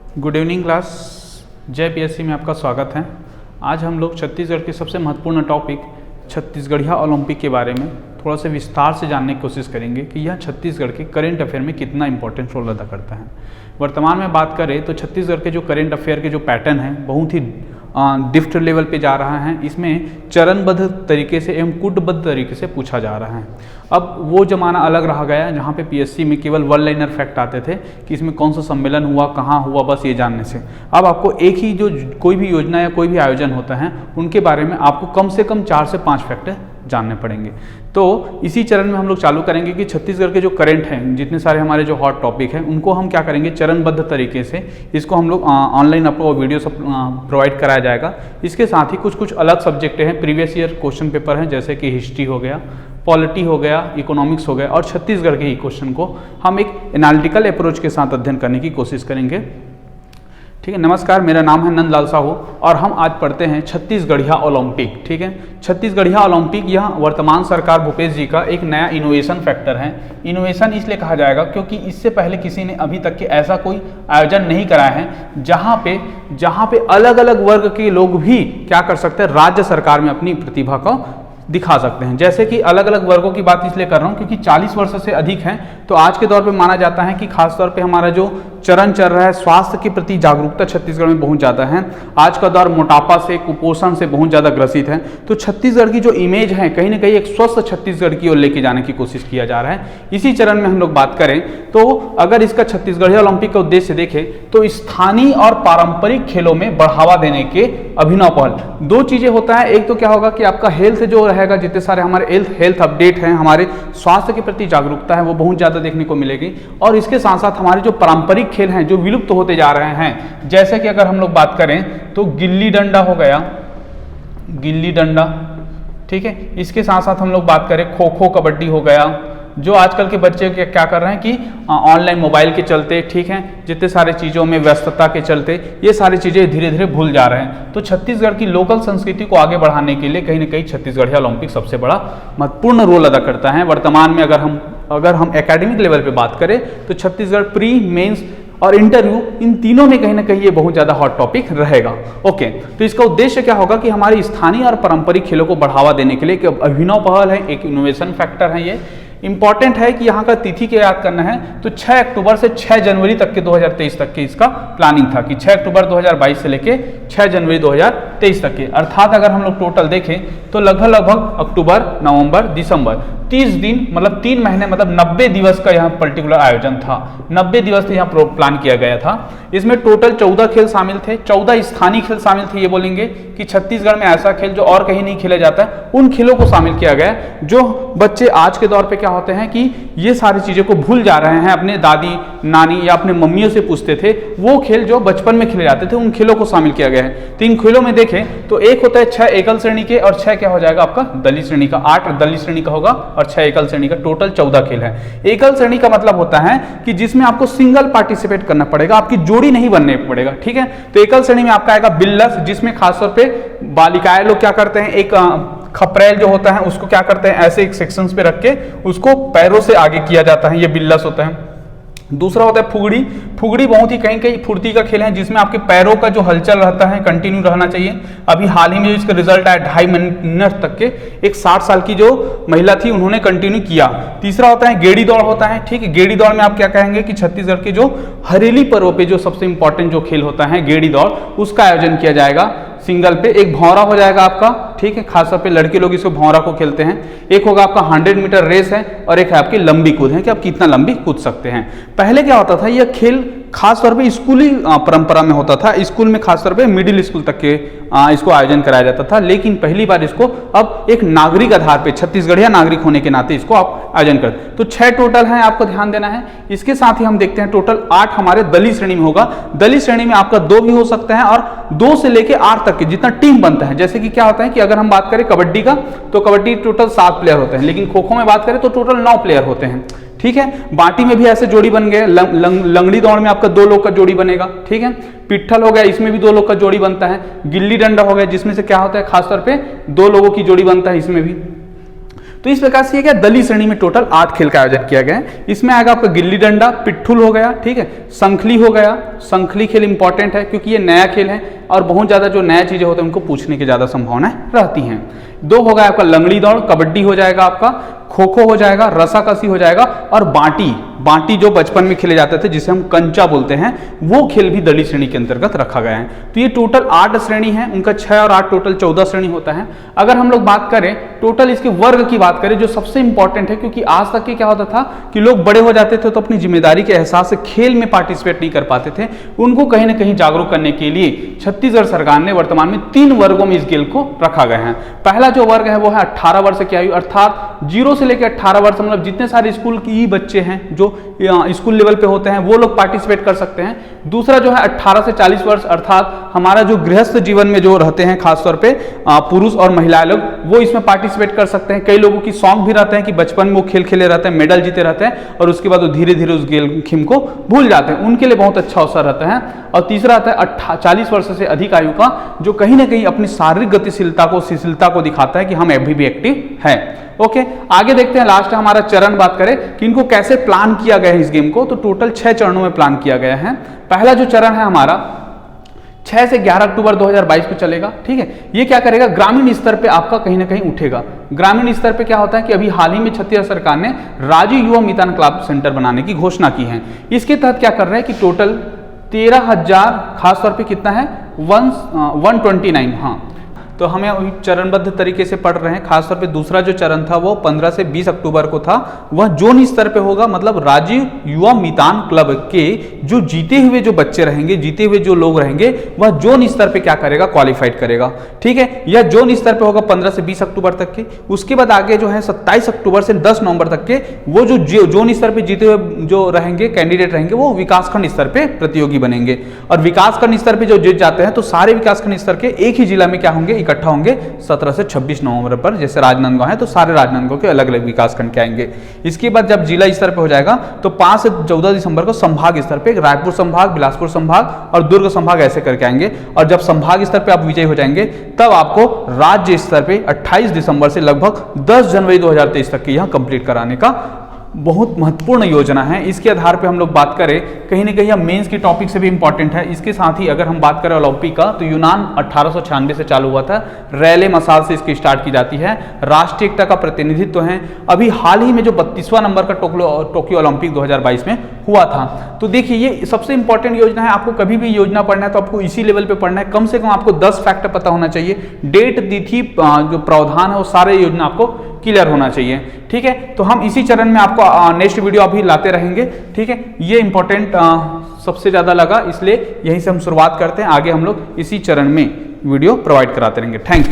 Good evening class. जय PSC में आपका स्वागत है। आज हम लोग छत्तीसगढ़ के सबसे महत्वपूर्ण टॉपिक छत्तीसगढ़िया ओलंपिक के बारे में थोड़ा सा विस्तार से जानने की कोशिश करेंगे कि यह छत्तीसगढ़ के करेंट अफेयर में कितना इंपॉर्टेंट रोल अदा करता है। वर्तमान में बात करें तो छत्तीसगढ़ के जो करेंट अफेयर के जो पैटर्न है बहुत ही डिफ्ट लेवल पे जा रहा है। इसमें चरणबद्ध तरीके से एवं कूटबद्ध तरीके से पूछा जा रहा है। अब वो ज़माना अलग रह गया जहाँ पे पीएससी में केवल वन लाइनर फैक्ट आते थे कि इसमें कौन सा सम्मेलन हुआ, कहाँ हुआ, बस ये जानने से। अब आपको एक ही जो कोई भी योजना या कोई भी आयोजन होता है उनके बारे में आपको कम से कम 4 से 5 फैक्ट जानने पड़ेंगे। तो इसी चरण में हम लोग चालू करेंगे कि छत्तीसगढ़ के जो करंट हैं, जितने सारे हमारे जो हॉट टॉपिक हैं, उनको हम क्या करेंगे चरणबद्ध तरीके से इसको हम लोग ऑनलाइन आपको वीडियो सब प्रोवाइड कराया जाएगा। इसके साथ ही कुछ अलग सब्जेक्ट हैं, प्रीवियस ईयर क्वेश्चन पेपर हैं, जैसे कि हिस्ट्री हो गया, पॉलिटी हो गया, इकोनॉमिक्स हो गया, और छत्तीसगढ़ के ही क्वेश्चन को हम एक एनालिटिकल अप्रोच के साथ अध्ययन करने की कोशिश करेंगे। ठीक है। नमस्कार, मेरा नाम है नंदलाल साहू और हम आज पढ़ते हैं छत्तीसगढ़िया ओलंपिक। ठीक है। छत्तीसगढ़िया ओलंपिक यह वर्तमान सरकार भूपेश जी का एक नया इनोवेशन फैक्टर है। इनोवेशन इसलिए कहा जाएगा क्योंकि इससे पहले किसी ने अभी तक के ऐसा कोई आयोजन नहीं कराया है जहां पे अलग अलग वर्ग के लोग भी क्या कर सकते हैं, राज्य सरकार में अपनी प्रतिभा को दिखा सकते हैं। जैसे कि अलग अलग वर्गों की बात इसलिए कर रहा हूं क्योंकि 40 वर्ष से अधिक हैं तो आज के दौर पे माना जाता है कि खास तौर पे हमारा जो चरण चल रहा है स्वास्थ्य के प्रति जागरूकता छत्तीसगढ़ में बहुत ज़्यादा है। आज का दौर मोटापा से, कुपोषण से बहुत ज़्यादा ग्रसित है। तो छत्तीसगढ़ की जो इमेज है कहीं ना कहीं एक स्वस्थ छत्तीसगढ़ की ओर लेके जाने की कोशिश किया जा रहा है। इसी चरण में हम लोग बात करें तो अगर इसका छत्तीसगढ़िया ओलंपिक का उद्देश्य देखें तो स्थानीय और पारंपरिक खेलों में बढ़ावा देने के अभिनव पहल। 2 चीज़ें होता है, एक तो क्या होगा कि आपका हेल्थ जो रहेगा, जितने सारे हमारे हेल्थ अपडेट हैं, हमारे स्वास्थ्य के प्रति जागरूकता है वो बहुत ज़्यादा देखने को मिलेगी। और इसके साथ साथ हमारे जो पारंपरिक खेल हैं जो विलुप्त होते जा रहे हैं, जैसे कि अगर हम लोग बात करें तो गिल्ली डंडा हो गया, गिल्ली डंडा। ठीक है। इसके साथ साथ हम लोग बात करें खो खो, कबड्डी हो गया, जो आजकल के बच्चे क्या कर रहे हैं कि ऑनलाइन मोबाइल के चलते, ठीक है, जितने सारे चीज़ों में व्यस्तता के चलते ये सारी चीज़ें धीरे धीरे भूल जा रहे हैं। तो छत्तीसगढ़ की लोकल संस्कृति को आगे बढ़ाने के लिए कहीं ना कहीं छत्तीसगढ़िया ओलंपिक सबसे बड़ा महत्वपूर्ण रोल अदा करता है। वर्तमान में अगर हम एकेडमिक लेवल पे बात करें तो छत्तीसगढ़ प्री, मेंस और इंटरव्यू, इन तीनों में कहीं ना कहीं ये बहुत ज़्यादा हॉट टॉपिक रहेगा। ओके। तो इसका उद्देश्य क्या होगा कि हमारे स्थानीय और पारंपरिक खेलों को बढ़ावा देने के लिए एक अभिनव पहल है, एक इनोवेशन फैक्टर है। ये इंपॉर्टेंट है कि यहाँ का तिथि के याद करना है तो 6 अक्टूबर से 6 जनवरी तक के 2023 तक के इसका प्लानिंग था कि 6 अक्टूबर 2022 से लेके 6 जनवरी 2023 तक के, अर्थात अगर हम लोग टोटल देखें तो लगभग अक्टूबर, नवंबर, दिसंबर 30 दिन, मतलब 3 महीने, मतलब 90 दिवस का यहाँ पर्टिकुलर आयोजन था। 90 दिवस यहाँ प्लान किया गया था। इसमें टोटल 14 खेल शामिल थे, 14 स्थानीय खेल शामिल थे। ये बोलेंगे कि छत्तीसगढ़ में ऐसा खेल जो और कहीं नहीं खेला जाता है, उन खेलों को शामिल किया गया। जो बच्चे आज के दौर पे क्या होते हैं कि ये सारी चीज़ों को भूल जा रहे हैं, अपने दादी, नानी या अपने मम्मियों से पूछते थे, वो खेल जो बचपन में खेले जाते थे उन खेलों को शामिल किया गया है। 3 खेलों में देखें तो एक होता है 6 एकल श्रेणी के और 6 क्या हो जाएगा आपका दली श्रेणी का, 8 दली श्रेणी का होगा और 6 एकल श्रेणी का, टोटल 14 खेल है। एकल श्रेणी का मतलब होता है कि जिसमें आपको सिंगल पार्टिसिपेट करना पड़ेगा, आपकी जोड़ी नहीं बनने पड़ेगा। ठीक है। तो एकल श्रेणी में आपका आएगा बिल्लस, जिसमें खासतौर पे बालिकाएं लोग क्या करते हैं, एक खपरेल जो होता है उसको क्या करते हैं ऐसे एक सेक्शंस पे रख के उसको पैरों से आगे किया जाता है, ये बिल्लस होता है। दूसरा होता है फुगड़ी। फुगड़ी बहुत ही कहीं फुर्ती का खेल है जिसमें आपके पैरों का जो हलचल रहता है कंटिन्यू रहना चाहिए। अभी हाल ही में इसका रिजल्ट आया 2.5 मिनट तक के, एक 60 साल की जो महिला थी उन्होंने कंटिन्यू किया। तीसरा होता है गेड़ी दौड़ होता है। ठीक है। गेड़ी दौड़ में आप क्या कहेंगे कि छत्तीसगढ़ के जो हरेली पर्व पे जो सबसे इंपॉर्टेंट जो खेल होता है गेड़ी दौड़, उसका आयोजन किया जाएगा। सिंगल पे एक भौरा हो जाएगा आपका। ठीक है। खासतौर पे लड़के लोग इसको भौरा को खेलते हैं। एक होगा आपका 100 मीटर रेस है और एक है आपकी लंबी कूद है कि आप कितना लंबी कूद सकते हैं। पहले क्या होता था, यह खेल खासतौर पे स्कूली परंपरा में होता था। स्कूल में खासतौर पे मिडिल स्कूल तक के इसको आयोजन कराया जाता था, लेकिन पहली बार इसको अब एक नागरिक आधार पे, छत्तीसगढ़िया नागरिक होने के नाते इसको आप आयोजन करते। तो 6 टोटल हैं, आपको ध्यान देना है। इसके साथ ही हम देखते हैं टोटल 8 हमारे दली श्रेणी में होगा। दली श्रेणी में आपका 2 भी हो सकता है और 2 से लेके 8 तक के जितना टीम बनता है। जैसे कि क्या होता है कि अगर हम बात करें कबड्डी का तो कबड्डी टोटल 7 प्लेयर होते हैं, लेकिन खो खो में बात करें तो टोटल 9 प्लेयर होते हैं। ठीक है। बाटी में भी ऐसे जोड़ी बन गए। लंगड़ी दौड़ में आपका 2 लोग का जोड़ी बनेगा। ठीक है। पिट्ठल हो गया, इसमें भी 2 लोग का जोड़ी बनता है। गिल्ली डंडा हो गया जिसमें से क्या होता है खासतौर पे 2 लोगों की जोड़ी बनता है इसमें भी। तो इस प्रकार से क्या दलीय श्रेणी में टोटल 8 खेल का आयोजन किया गया है। इसमें आएगा आपका गिल्ली डंडा, पिट्ठुल हो गया, ठीक है, संखली हो गया। संखली खेल इंपॉर्टेंट है क्योंकि ये नया खेल है और बहुत ज्यादा जो नया चीजें होती हैं उनको पूछने की ज्यादा संभावना रहती हैं। 2 हो गया आपका लंगड़ी दौड़, कबड्डी हो जाएगा आपका, खो खो हो जाएगा, रस्साकसी हो जाएगा और बांटी जो बचपन में खेले जाते थे जिसे हम कंचा बोलते हैं, वो खेल भी दलीय श्रेणी के अंतर्गत रखा गया है। तो ये टोटल 8 श्रेणी है, उनका 6 और 8 टोटल 14 श्रेणी होता है। अगर हम लोग बात करें टोटल इसके वर्ग की बात करें जो सबसे इंपॉर्टेंट है, क्योंकि आज तक के क्या होता था कि लोग बड़े हो जाते थे तो अपनी जिम्मेदारी के एहसास से खेल में पार्टिसिपेट नहीं कर पाते थे, उनको कहीं ना कहीं जागरूक करने के लिए छत्तीसगढ़ सरकार ने वर्तमान में 3 वर्गों में इस खेल को रखा गया है। पहला जो वर्ग है वो है 18 वर्ष की आयु, अर्थात 0 से लेकर 18 वर्ष, मतलब जितने सारे स्कूल की बच्चे हैं जो स्कूल लेवल पे होते हैं वो लोग पार्टिसिपेट कर सकते हैं। दूसरा जो है 18 से 40 वर्ष, अर्थात हमारा जो गृहस्थ जीवन में जो रहते हैं खासतौर पे पुरुष और महिलाएं लोग, वो इसमें पार्टिसिपेट कर सकते हैं। कई लोगों की शौक भी रहते हैं कि बचपन में वो खेल खेले रहते हैं, मेडल जीते रहते हैं और उसके बाद वो धीरे धीरे उस खेल को भूल जाते हैं, उनके लिए बहुत अच्छा अवसर रहता है। और तीसरा आता है 40 वर्ष से अधिक आयु का, जो कहीं ना कहीं अपनी शारीरिक गतिशीलता को, शिथिलता को दिखाता है कि हम अभी भी एक्टिव है। ओके, आगे देखते हैं। लास्ट हमारा चरण बात करें कि इनको कैसे प्लान किया गया है इस गेम को, तो टोटल 6 चरणों में प्लान किया गया है। पहला जो चरण है हमारा 6 से 11 अक्टूबर 2022 को चलेगा, ठीक है। ये क्या करेगा, ग्रामीण स्तर पे आपका कहीं ना कहीं उठेगा। ग्रामीण स्तर पे क्या होता है कि अभी हाल ही में छत्तीसगढ़ सरकार ने राज्य युवा मितान क्लब सेंटर बनाने की घोषणा की है। इसके तहत क्या कर रहे हैं कि टोटल 13,000, खासतौर पे कितना है 129, हाँ, तो हमें अभी चरणबद्ध तरीके से पढ़ रहे हैं। खासतौर पे दूसरा जो चरण था वो 15 से 20 अक्टूबर को था, वह जोन स्तर पे होगा, मतलब राज्य युवा मितान क्लब के जो जीते हुए जो बच्चे रहेंगे, जीते हुए जो लोग रहेंगे, वह जोन स्तर पे क्या करेगा, क्वालिफाइड करेगा, ठीक है। यह जोन स्तर पे होगा 15 से 20 अक्टूबर तक के। उसके बाद आगे जो है 27 अक्टूबर से 10 नवंबर तक के वो जो जोन स्तर पे जीते हुए जो रहेंगे कैंडिडेट रहेंगे, वो विकासखंड स्तर पे प्रतियोगी बनेंगे। और विकासखंड स्तर पे जो जीत जाते हैं तो सारे विकासखंड स्तर के एक ही जिला में क्या होंगे, इकट्ठा होंगे 17 से 26 नवंबर पर। जैसे राजनांदगांव है तो सारे राजनांदगांव के अलग अलग विकासखंड के आएंगे। इसके बाद जब जिला स्तर पे हो जाएगा तो 5 से 14 दिसंबर को संभाग स्तर पे रायपुर संभाग, बिलासपुर संभाग और दुर्ग संभाग ऐसे करके आएंगे। और जब संभाग स्तर पे आप विजयी हो जाएंगे तब आपको राज्य स्तर पे 28 दिसंबर से लगभग 10 जनवरी 2023 तक के यहाँ कंप्लीट कराने का बहुत महत्वपूर्ण योजना है। इसके आधार पे हम लोग बात करें, कहीं ना कहीं मेंस की टॉपिक से भी इंपॉर्टेंट है। इसके साथ ही अगर हम बात करें ओलंपिक का, तो यूनान 1896 से चालू हुआ था, रैले मसाल से इसकी स्टार्ट की जाती है। राष्ट्रीय एकता का प्रतिनिधित्व है। अभी हाल ही में जो 32वां नंबर का टोक्यो ओलंपिक 2022 में हुआ था। तो देखिए ये सबसे इंपॉर्टेंट योजना है। आपको कभी भी योजना पढ़ना है तो आपको इसी लेवल पे पढ़ना है। कम से कम आपको 10 फैक्ट पता होना चाहिए, डेट, तिथि, जो प्रावधान है वो सारे योजना आपको क्लियर होना चाहिए, ठीक है। तो हम इसी चरण में आपको नेक्स्ट वीडियो अभी लाते रहेंगे, ठीक है। ये इंपॉर्टेंट सबसे ज्यादा लगा, इसलिए यहीं से हम शुरुआत करते हैं। आगे हम लोग इसी चरण में वीडियो प्रोवाइड कराते रहेंगे। Thank you.